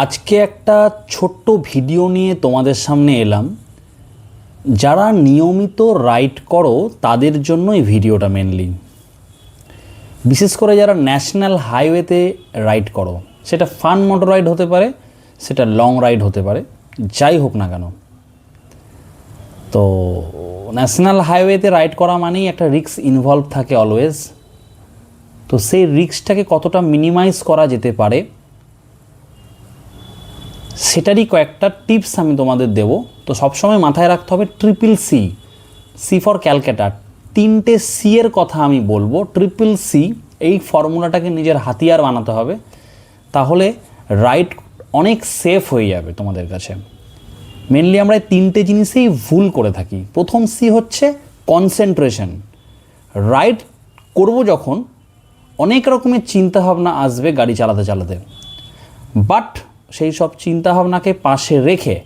আজকে একটা ছোট্ট ভিডিও নিয়ে তোমাদের সামনে এলাম। যারা নিয়মিত রাইড করো তাদের জন্য এই ভিডিওটা মেনলি, বিশেষ করে যারা ন্যাশনাল হাইওয়েতে রাইড করো, সেটা ফান মোটর রাইড হতে পারে, সেটা লং রাইড হতে পারে, যাই হোক না কেন। তো ন্যাশনাল হাইওয়েতে রাইড করা মানেই একটা রিস্ক ইনভলভ থাকে অলওয়েজ। তো সেই রিস্কটাকে কতটা মিনিমাইজ করা যেতে পারে সেটারই কয়েকটা টিপস আমি তোমাদের দেব। তো সবসময় মাথায় রাখতে হবে triple C, C for Calcutta, 3টে সি এর কথা আমি বলবো। ট্রিপল সি, এই ফর্মুলাটাকে নিজের হাতিয়ার বানাতে হবে, তাহলে রাইড অনেক সেফ হয়ে যাবে তোমাদের কাছে। মেনলি আমরা এই 3টে জিনিসেই ভুল করে থাকি। প্রথম সি হচ্ছে কনসেন্ট্রেশন। রাইড করব যখন অনেক রকমের চিন্তাভাবনা আসবে গাড়ি চালাতে চালাতে, বাট সেই সব চিন্তাভাবনাকে পাশে রেখে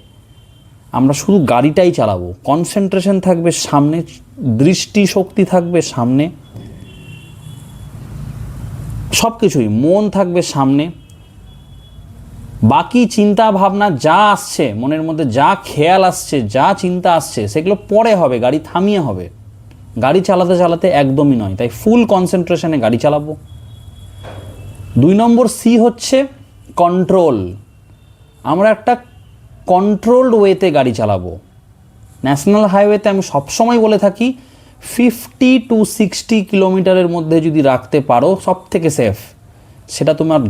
আমরা শুধু গাড়িটাই চালাবো। কনসেন্ট্রেশন থাকবে সামনে, দৃষ্টি শক্তি থাকবে সামনে, সব কিছুই মন থাকবে সামনে। বাকি চিন্তা ভাবনা যা আসছে মনের মধ্যে, যা খেয়াল আসছে, যা চিন্তা আসছে, সেগুলো পরে হবে, গাড়ি থামিয়ে হবে। গাড়ি চালাতে চালাতে একদমই নয়। তাই ফুল কনসেন্ট্রেশনে গাড়ি চালাবো। 2 নম্বর সি হচ্ছে কন্ট্রোল। আমরা একটা কন্ট্রোলড ওয়েতে গাড়ি চালাবো। ন্যাশনাল হাইওয়েতে আমি সবসময় বলে থাকি 50 to 60 কিলোমিটারের মধ্যে যদি রাখতে পারো সব থেকে সেফ। সেটা তোমার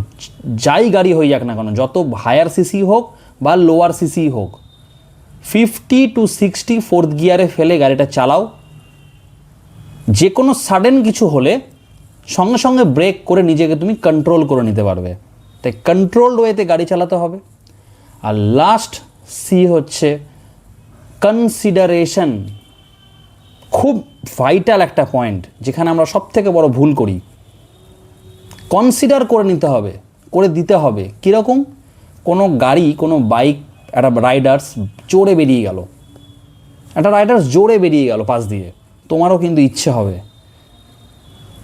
যাই গাড়ি হয়ে যাক না কেন, যত হায়ার সিসি হোক বা লোয়ার সিসি হোক, 50 to 60 ফোর্থ গিয়ারে ফেলে গাড়িটা চালাও। যে কোনো সাডেন কিছু হলে সঙ্গে সঙ্গে ব্রেক করে নিজেকে তুমি কন্ট্রোল করে নিতে পারবে। তাই কন্ট্রোলড ওয়েতে গাড়ি চালাতে হবে। আর লাস্ট সি হচ্ছে কনসিডারেশন। খুব ভাইটাল একটা পয়েন্ট, যেখানে আমরা সব থেকে বড় ভুল করি। কনসিডার করে নিতে হবে, করে দিতে হবে। কীরকম? কোনো গাড়ি, কোনো বাইক, একটা রাইডার্স জোরে বেরিয়ে গেল পাশ দিয়ে, তোমারও কিন্তু ইচ্ছে হবে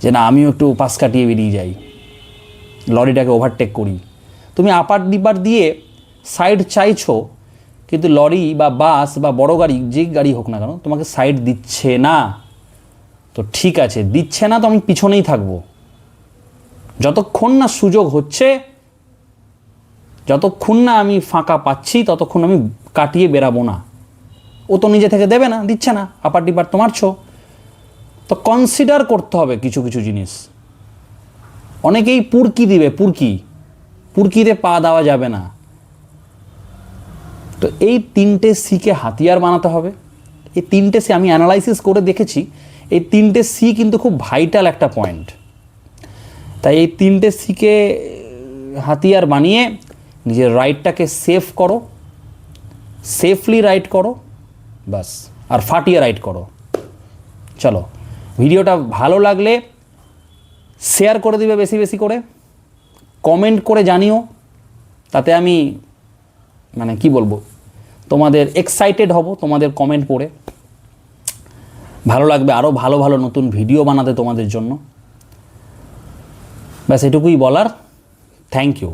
যে না, আমিও একটু পাশ কাটিয়ে বেরিয়ে যাই, লরিটাকে ওভারটেক করি। তুমি আপার ডিপার দিয়ে সাইড চাইছো, কিন্তু লরি বা বাস বা বড় গাড়ি, যে গাড়ি হোক না কেন, তোমাকে সাইড দিচ্ছে না। তো ঠিক আছে, দিচ্ছে না তো আমি পিছনেই থাকবো। যতক্ষণ না সুযোগ হচ্ছে, যতক্ষণ না আমি ফাঁকা পাচ্ছি, ততক্ষণ আমি কাটিয়ে বেরাবো না। ও তো নিজে থেকে দেবে না, দিচ্ছে না, আপার ডিপার তো মারছো। তো কনসিডার করতে হবে কিছু কিছু জিনিস। অনেকেই পুরকি দিবে, পুরকিতে পা দেওয়া যাবে না। তো এই 3টে সিকে হাতিয়ার বানাতে হবে। এই 3টে সি আমি অ্যানালাইসিস করে দেখেছি, এই 3টে সি কিন্তু খুব ভাইটাল একটা পয়েন্ট। তাই এই 3টে সিকে হাতিয়ার বানিয়ে নিজের রাইডটাকে সেফ করো, সেফলি রাইড করো, বাস। আর ফাটিয়ে রাইড করো। চলো, ভিডিওটা ভালো লাগলে শেয়ার করে দিবে বেশি বেশি করে, কমেন্ট করে জানিও। তাতে আমি কি বলবো, তোমাদের এক্সাইটেড হব তোমাদের কমেন্ট পড়ে। ভালো লাগবে আরও ভালো ভালো নতুন ভিডিও বানাতে তোমাদের জন্য। ব্যাস এটুকুই বলার। Thank you.